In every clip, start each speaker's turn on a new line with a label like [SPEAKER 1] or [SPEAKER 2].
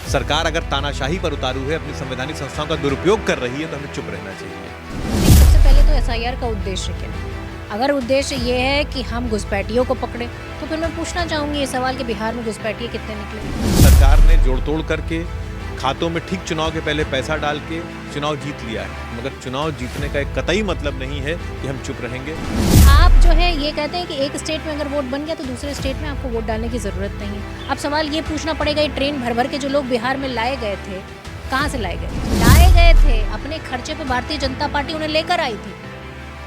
[SPEAKER 1] सरकार अगर तानाशाही पर उतारू है, अपनी संवैधानिक संस्थाओं का दुरुपयोग कर रही है, तो हमें चुप रहना चाहिए।
[SPEAKER 2] सबसे पहले तो एसआईआर का उद्देश्य क्या है? अगर उद्देश्य ये है कि हम घुसपैठियों को पकड़े, तो फिर मैं पूछना चाहूँगी ये सवाल कि बिहार में घुसपैठिए कितने निकले?
[SPEAKER 1] सरकार ने जोड़ तोड़ करके खातों में ठीक चुनाव के पहले पैसा डाल के चुनाव जीत लिया है, मगर चुनाव जीतने का एक कतई मतलब नहीं है कि हम चुप रहेंगे।
[SPEAKER 2] आप जो है ये कहते हैं कि एक स्टेट में अगर वोट बन गया तो दूसरे स्टेट में आपको वोट डालने की ज़रूरत नहीं है। अब सवाल ये पूछना पड़ेगा, ये ट्रेन भर भर के जो लोग बिहार में लाए गए थे, कहाँ से लाए गए थे? अपने खर्चे पे भारतीय जनता पार्टी उन्हें लेकर आई थी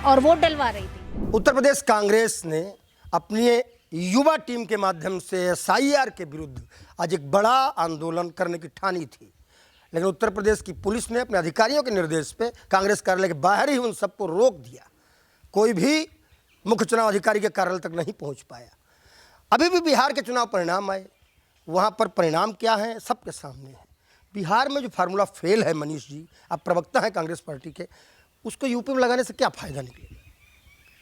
[SPEAKER 2] और वोट डलवा रही थी।
[SPEAKER 3] उत्तर प्रदेश कांग्रेस ने अपनी युवा टीम के माध्यम से एसआईआर के विरुद्ध आज एक बड़ा आंदोलन करने की ठानी थी, लेकिन उत्तर प्रदेश की पुलिस ने अपने अधिकारियों के निर्देश पे कांग्रेस कार्यालय के बाहर ही उन सबको रोक दिया। कोई भी मुख्य चुनाव अधिकारी के कार्यालय तक नहीं पहुंच पाया। अभी भी बिहार के चुनाव परिणाम आए, वहां पर परिणाम क्या है सबके सामने है। बिहार में जो फार्मूला फेल है, मनीष जी आप प्रवक्ता हैं कांग्रेस पार्टी के, उसको यूपी में लगाने से क्या फायदा निकलेगा?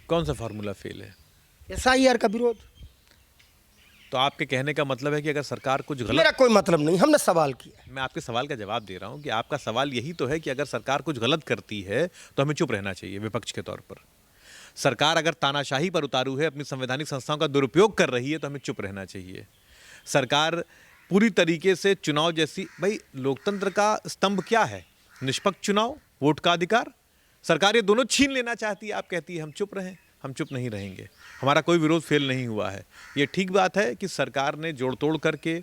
[SPEAKER 1] कौन सा फार्मूला फेल है?
[SPEAKER 3] एसआईआर का विरोध।
[SPEAKER 1] तो आपके कहने का मतलब है कि अगर सरकार कुछ गलत...
[SPEAKER 3] मेरा कोई मतलब नहीं, हमने सवाल किया।
[SPEAKER 1] मैं आपके सवाल का जवाब दे रहा हूं कि आपका सवाल यही तो है कि अगर सरकार कुछ गलत करती है तो हमें चुप रहना चाहिए विपक्ष के तौर पर। सरकार अगर तानाशाही पर उतारू है, अपनी संवैधानिक संस्थाओं का दुरुपयोग कर रही है, तो हमें चुप रहना चाहिए। सरकार पूरी तरीके से चुनाव जैसी... भाई लोकतंत्र का स्तंभ क्या है? निष्पक्ष चुनाव, वोट का अधिकार। सरकार ये दोनों छीन लेना चाहती है। आप कहती है हम चुप रहें, हम चुप नहीं रहेंगे। हमारा कोई विरोध फेल नहीं हुआ है। ये ठीक बात है कि सरकार ने जोड़ तोड़ करके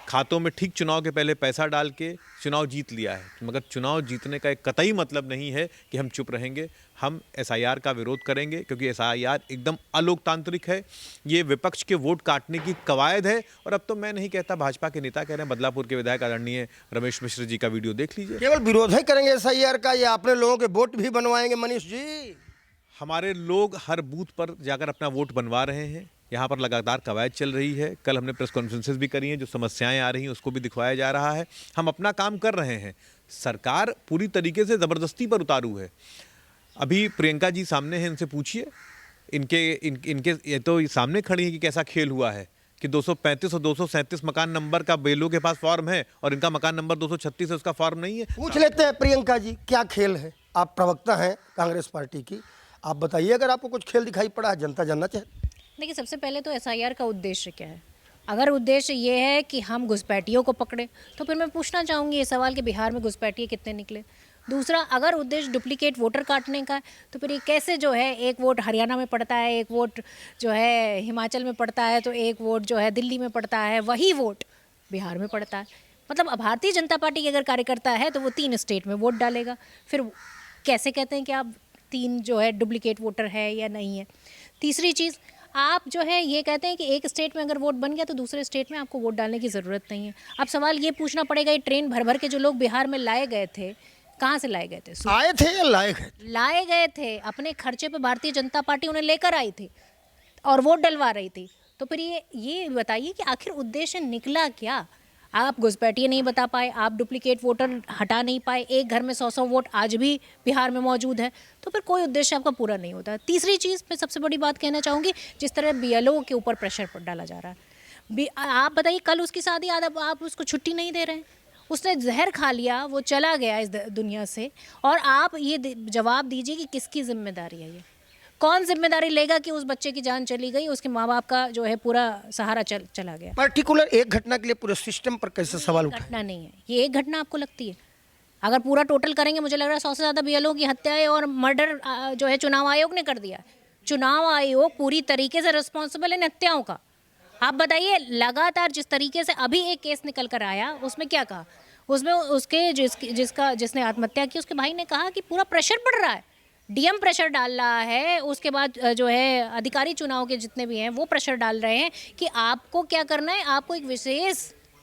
[SPEAKER 1] खातों में ठीक चुनाव के पहले पैसा डाल के चुनाव जीत लिया है, मगर चुनाव जीतने का एक कतई मतलब नहीं है कि हम चुप रहेंगे। हम एसआईआर का विरोध करेंगे क्योंकि एसआईआर एकदम अलोकतांत्रिक है। ये विपक्ष के वोट काटने की कवायद है। और अब तो मैं नहीं कहता, भाजपा के नेता कह रहे हैं, बदलापुर के विधायक आदरणीय रमेश मिश्र जी का वीडियो देख लीजिए।
[SPEAKER 3] केवल विरोध ही करेंगे एसआईआर का या अपने लोगों के वोट भी बनवाएंगे? मनीष जी
[SPEAKER 1] हमारे लोग हर बूथ पर जाकर अपना वोट बनवा रहे हैं। यहाँ पर लगातार कवायद चल रही है। कल हमने प्रेस कॉन्फ्रेंसेस भी करी हैं, जो समस्याएं आ रही हैं उसको भी दिखवाया जा रहा है। हम अपना काम कर रहे हैं। सरकार पूरी तरीके से ज़बरदस्ती पर उतारू है। अभी प्रियंका जी सामने हैं, इनसे पूछिए। इनके ये तो सामने खड़ी है कि कैसा खेल हुआ है कि 235 और 237 मकान नंबर का बेलों के पास फॉर्म है और इनका मकान नंबर 236 है, उसका फॉर्म नहीं है।
[SPEAKER 3] पूछ लेते हैं प्रियंका जी क्या खेल है। आप प्रवक्ता हैं कांग्रेस पार्टी की, आप बताइए अगर आपको कुछ खेल दिखाई पड़ा है, जनता जानना चाहती।
[SPEAKER 2] देखिए सबसे पहले तो एसआईआर का उद्देश्य क्या है? अगर उद्देश्य ये है कि हम घुसपैठियों को पकड़े, तो फिर मैं पूछना चाहूँगी ये सवाल कि बिहार में घुसपैठिए कितने निकले? दूसरा, अगर उद्देश्य डुप्लीकेट वोटर काटने का है, तो फिर ये कैसे जो है एक वोट हरियाणा में पड़ता है, एक वोट जो है हिमाचल में पड़ता है, तो एक वोट जो है दिल्ली में पड़ता है, वही वोट बिहार में पड़ता है। मतलब भारतीय जनता पार्टी की अगर कार्यकर्ता है तो वो 3 स्टेट में वोट डालेगा। फिर कैसे कहते हैं कि आप 3 जो है डुप्लीकेट वोटर है या नहीं है? तीसरी चीज़, आप जो है ये कहते हैं कि एक स्टेट में अगर वोट बन गया तो दूसरे स्टेट में आपको वोट डालने की ज़रूरत नहीं है। अब सवाल ये पूछना पड़ेगा, ये ट्रेन भर भर के जो लोग बिहार में लाए गए थे, कहाँ से लाए गए थे?
[SPEAKER 3] आए थे या लाए गए?
[SPEAKER 2] लाए गए थे। अपने खर्चे पे भारतीय जनता पार्टी उन्हें लेकर आई थी और वोट डलवा रही थी। तो फिर ये बताइए कि आखिर उद्देश्य निकला क्या? आप घुसपैठिए नहीं बता पाए, आप डुप्लीकेट वोटर हटा नहीं पाए, एक घर में 100-100 वोट आज भी बिहार में मौजूद है, तो फिर कोई उद्देश्य आपका पूरा नहीं होता। तीसरी चीज़, मैं सबसे बड़ी बात कहना चाहूँगी, जिस तरह बीएलओ के ऊपर प्रेशर डाला जा रहा है। आप बताइए, कल उसकी शादी, आप उसको छुट्टी नहीं दे रहे हैं। उसने जहर खा लिया, वो चला गया इस दुनिया से, और आप ये जवाब दीजिए कि किसकी जिम्मेदारी है? ये कौन जिम्मेदारी लेगा कि उस बच्चे की जान चली गई, उसके माँ बाप का जो है पूरा सहारा चला गया?
[SPEAKER 3] पर्टिकुलर एक घटना के लिए पूरे सिस्टम पर कैसे सवाल उठा?
[SPEAKER 2] घटना नहीं है ये, एक घटना आपको लगती है? अगर पूरा टोटल करेंगे, मुझे लग रहा है 100 से ज़्यादा बीएलओ की हत्याएं और मर्डर जो है चुनाव आयोग ने कर दिया। चुनाव आयोग पूरी तरीके से रिस्पॉन्सिबल है इन हत्याओं का। आप बताइए, लगातार जिस तरीके से अभी एक केस निकल कर आया, उसमें क्या कहा? उसमें उसके जिसने आत्महत्या की, उसके भाई ने कहा कि पूरा प्रेशर पड़ रहा है, डीएम प्रेशर डाल रहा है, उसके बाद जो है अधिकारी चुनाव के जितने भी हैं वो प्रेशर डाल रहे हैं कि आपको क्या करना है, आपको एक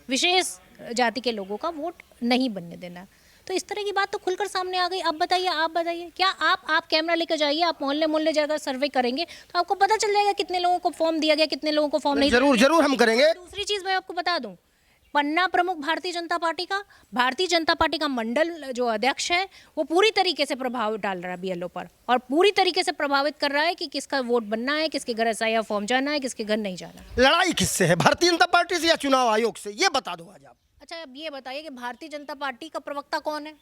[SPEAKER 2] विशेष जाति के लोगों का वोट नहीं बनने देना। तो इस तरह की बात तो खुलकर सामने आ गई। आप बताइए क्या आप कैमरा लेकर जाइए, आप मोहल्ले जाकर सर्वे करेंगे तो आपको पता चल जाएगा कितने लोगों को फॉर्म दिया गया, कितने लोगों को फॉर्म नहीं।
[SPEAKER 3] जरूर हम करेंगे।
[SPEAKER 2] दूसरी चीज़ मैं आपको बता दूं, पन्ना प्रमुख भारतीय जनता पार्टी का मंडल जो अध्यक्ष है वो पूरी तरीके से प्रभाव डाल रहा है बीएलओ पर, और पूरी तरीके से प्रभावित कर रहा है कि किसका वोट बनना है, किसके घर एसआईआर फॉर्म जाना है, किसके घर नहीं जाना।
[SPEAKER 3] लड़ाई किससे है, भारतीय जनता पार्टी से या चुनाव आयोग से? ये बता दो आज आप।
[SPEAKER 2] अच्छा, अब ये बताइए कि भारतीय जनता पार्टी का प्रवक्ता कौन है?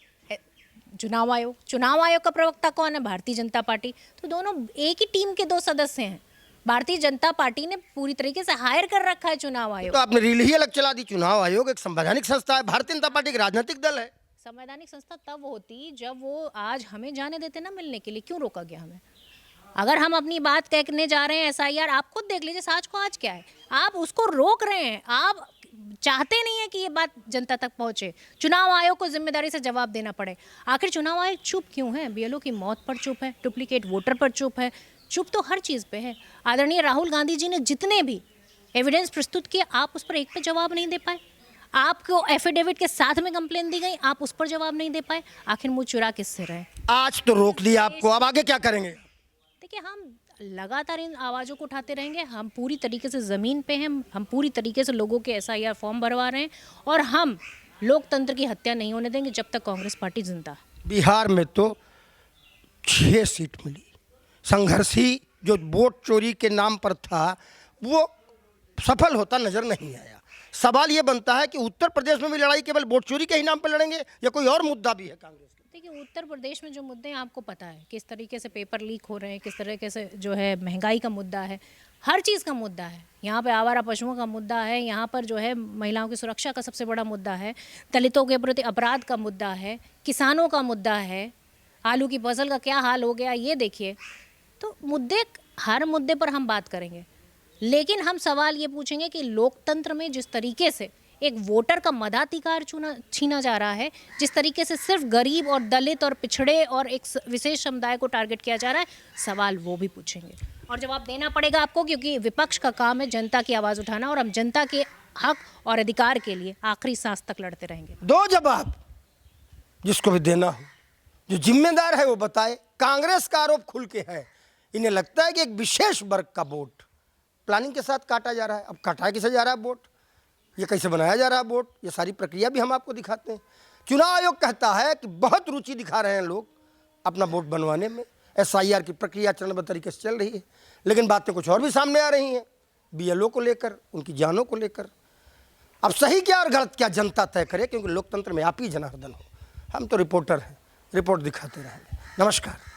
[SPEAKER 2] चुनाव आयोग का प्रवक्ता कौन है? भारतीय जनता पार्टी। तो दोनों एक ही टीम के दो सदस्य हैं। भारतीय जनता पार्टी ने पूरी तरीके से हायर कर रखा है चुनाव आयोग।
[SPEAKER 3] तो आपने रील ही अलग चला दी। चुनाव आयोग एक संवैधानिक संस्था है, भारतीय जनता पार्टी एक राजनीतिक दल है।
[SPEAKER 2] संवैधानिक संस्था तब होती जब वो आज हमें जाने देते ना मिलने के लिए। क्यों रोका गया हमें? अगर हम अपनी बात कहने जा रहे हैं एसआईआर, आप खुद देख लीजिए साज को आज क्या है, आप उसको रोक रहे हैं। आप चाहते नहीं है कि ये बात जनता तक पहुंचे, चुनाव आयोग को जिम्मेदारी से जवाब देना पड़े। आखिर चुनाव आयोग चुप क्यों है? बीएलओ की मौत पर चुप है, डुप्लीकेट वोटर पर चुप है, चुप तो हर चीज़ पे है। आदरणीय राहुल गांधी जी ने जितने भी एविडेंस प्रस्तुत किए, आप उस पर एक पे जवाब नहीं दे पाए। आपको एफिडेविट के साथ में कंप्लेन दी गई, आप उस पर जवाब नहीं दे पाए। आखिर मुंह चुरा किससे रहे?
[SPEAKER 3] आज तो रोक दिया आपको, अब आगे क्या करेंगे?
[SPEAKER 2] देखिए, हम लगातार इन आवाज़ों को उठाते रहेंगे। हम पूरी तरीके से ज़मीन पे हैं, हम पूरी तरीके से लोगों के एसआईआर फॉर्म भरवा रहे हैं और हम लोकतंत्र की हत्या नहीं होने देंगे जब तक कांग्रेस पार्टी जिंदा है।
[SPEAKER 3] बिहार में तो 6 सीट मिली। संघर्षी जो वोट चोरी के नाम पर था वो सफल होता नजर नहीं आया। सवाल ये बनता है कि उत्तर प्रदेश में भी लड़ाई केवल वोट चोरी के ही नाम पर लड़ेंगे या कोई और मुद्दा भी है कांग्रेस का?
[SPEAKER 2] देखिए, उत्तर प्रदेश में जो मुद्दे हैं आपको पता है, किस तरीके से पेपर लीक हो रहे हैं, किस तरीके से जो है महंगाई का मुद्दा है, हर चीज़ का मुद्दा है। यहाँ पे आवारा पशुओं का मुद्दा है, यहाँ पर जो है महिलाओं की सुरक्षा का सबसे बड़ा मुद्दा है, दलितों के प्रति अपराध का मुद्दा है, किसानों का मुद्दा है, आलू की फसल का क्या हाल हो गया ये देखिए। तो मुद्दे, हर मुद्दे पर हम बात करेंगे, लेकिन हम सवाल ये पूछेंगे कि लोकतंत्र में जिस तरीके से एक वोटर का मताधिकार छीना जा रहा है, जिस तरीके से सिर्फ गरीब और दलित और पिछड़े और एक विशेष समुदाय को टारगेट किया जा रहा है, सवाल वो भी पूछेंगे और जवाब देना पड़ेगा आपको, क्योंकि विपक्ष का काम है जनता की आवाज़ उठाना और हम जनता के हक और अधिकार के लिए आखिरी सांस तक लड़ते रहेंगे।
[SPEAKER 3] दो जवाब जिसको भी देना हो, जो जिम्मेदार है वो बताए। कांग्रेस का आरोप खुल के है, इन्हें लगता है कि एक विशेष वर्ग का वोट प्लानिंग के साथ काटा जा रहा है। अब काटा किसे जा रहा है वोट, ये कैसे बनाया जा रहा है वोट, ये सारी प्रक्रिया भी हम आपको दिखाते हैं। चुनाव आयोग कहता है कि बहुत रुचि दिखा रहे हैं लोग अपना वोट बनवाने में। एसआईआर की प्रक्रिया चरणबद्ध तरीके से चल रही है, लेकिन बातें कुछ और भी सामने आ रही हैं बीएलओ को लेकर, उनकी जानों को लेकर। अब सही क्या और गलत क्या जनता तय करे, क्योंकि लोकतंत्र में आप ही जनार्दन हो। हम तो रिपोर्टर हैं, रिपोर्ट दिखाते रहेंगे। नमस्कार।